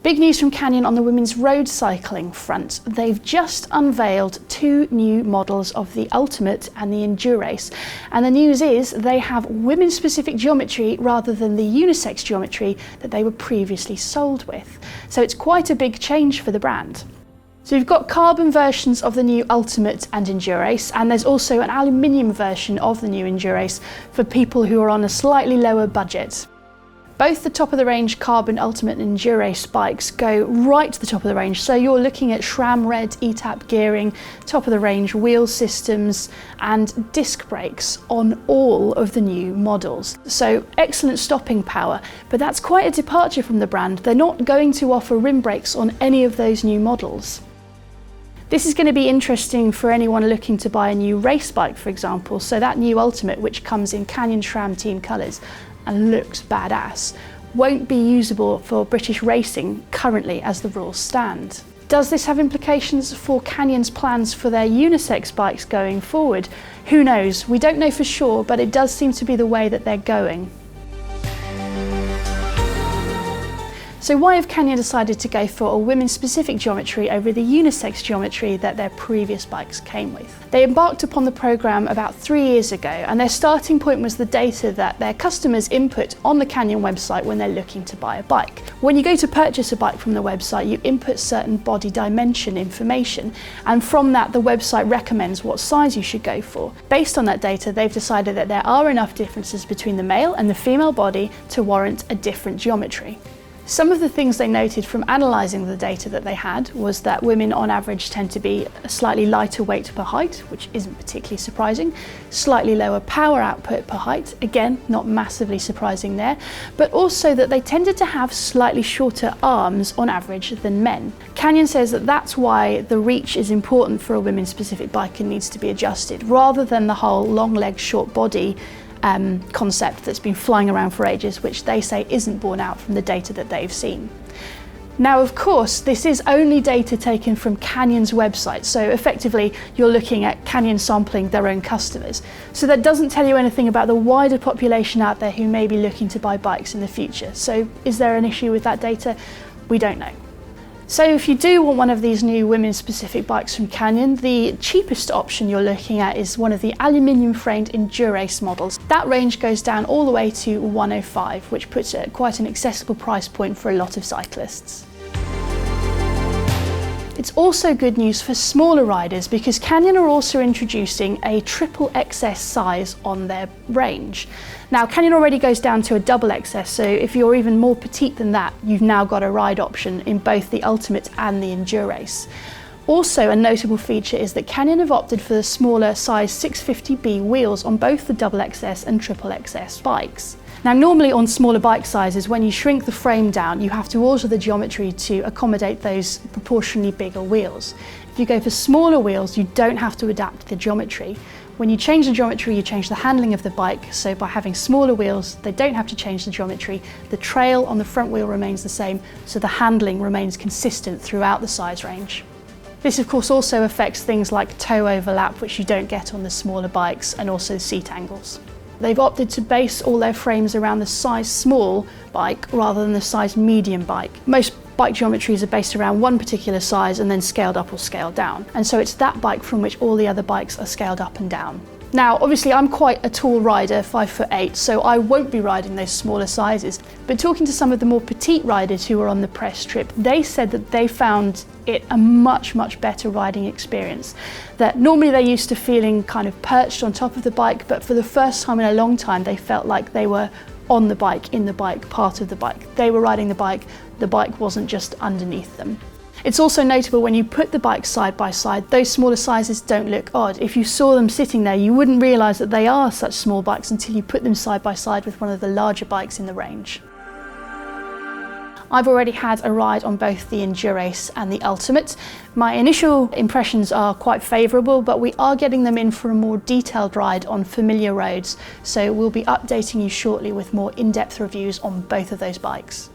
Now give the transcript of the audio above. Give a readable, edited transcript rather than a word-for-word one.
Big news from Canyon on the women's road cycling front. They've just unveiled two new models of the Ultimate and the Endurace. And the news is they have women's specific geometry rather than the unisex geometry that they were previously sold with. So it's quite a big change for the brand. So you've got carbon versions of the new Ultimate and Endurace, and there's also an aluminium version of the new Endurace for people who are on a slightly lower budget. Both the top of the range Carbon Ultimate and Endurace bikes go right to the top of the range, so you're looking at SRAM red ETAP gearing, top of the range wheel systems and disc brakes on all of the new models. So excellent stopping power, but that's quite a departure from the brand. They're not going to offer rim brakes on any of those new models. This is going to be interesting for anyone looking to buy a new race bike, for example. So that new Ultimate, which comes in Canyon SRAM team colours and looks badass, won't be usable for British racing currently as the rules stand. Does this have implications for Canyon's plans for their unisex bikes going forward? Who knows? We don't know for sure, but it does seem to be the way that they're going. So why have Canyon decided to go for a women's specific geometry over the unisex geometry that their previous bikes came with? They embarked upon the programme about 3 years ago, and their starting point was the data that their customers input on the Canyon website when they're looking to buy a bike. When you go to purchase a bike from the website, you input certain body dimension information, and from that the website recommends what size you should go for. Based on that data, they've decided that there are enough differences between the male and the female body to warrant a different geometry. Some of the things they noted from analysing the data that they had was that women on average tend to be a slightly lighter weight per height, which isn't particularly surprising, slightly lower power output per height, again not massively surprising there, but also that they tended to have slightly shorter arms on average than men. Canyon says that that's why the reach is important for a women's specific bike and needs to be adjusted, rather than the whole long leg short body concept that's been flying around for ages, which they say isn't borne out from the data that they've seen. Now, of course, this is only data taken from Canyon's website, so effectively you're looking at Canyon sampling their own customers. So that doesn't tell you anything about the wider population out there who may be looking to buy bikes in the future. So is there an issue with that data? We don't know. So if you do want one of these new women's specific bikes from Canyon, the cheapest option you're looking at is one of the aluminium framed Endurace models. That range goes down all the way to 105, which puts it at quite an accessible price point for a lot of cyclists. It's also good news for smaller riders because Canyon are also introducing a triple XS size on their range. Now, Canyon already goes down to a double XS, so if you're even more petite than that, you've now got a ride option in both the Ultimate and the Endurace. Also, a notable feature is that Canyon have opted for the smaller size 650B wheels on both the double XS and triple XS bikes. Now, normally on smaller bike sizes, when you shrink the frame down, you have to alter the geometry to accommodate those proportionally bigger wheels. If you go for smaller wheels, you don't have to adapt the geometry. When you change the geometry, you change the handling of the bike, so by having smaller wheels, they don't have to change the geometry. The trail on the front wheel remains the same, so the handling remains consistent throughout the size range. This of course also affects things like toe overlap, which you don't get on the smaller bikes, and also seat angles. They've opted to base all their frames around the size small bike rather than the size medium bike. Most bike geometries are based around one particular size and then scaled up or scaled down. And so it's that bike from which all the other bikes are scaled up and down. Now, obviously I'm quite a tall rider, 5'8", so I won't be riding those smaller sizes. But talking to some of the more petite riders who were on the press trip, they said that they found it a much better riding experience. That normally they're used to feeling kind of perched on top of the bike, but for the first time in a long time, they felt like they were on the bike, in the bike, part of the bike. They were riding the bike wasn't just underneath them. It's also notable when you put the bikes side by side, those smaller sizes don't look odd. If you saw them sitting there, you wouldn't realise that they are such small bikes until you put them side by side with one of the larger bikes in the range. I've already had a ride on both the Endurace and the Ultimate. My initial impressions are quite favourable, but we are getting them in for a more detailed ride on familiar roads, so we'll be updating you shortly with more in-depth reviews on both of those bikes.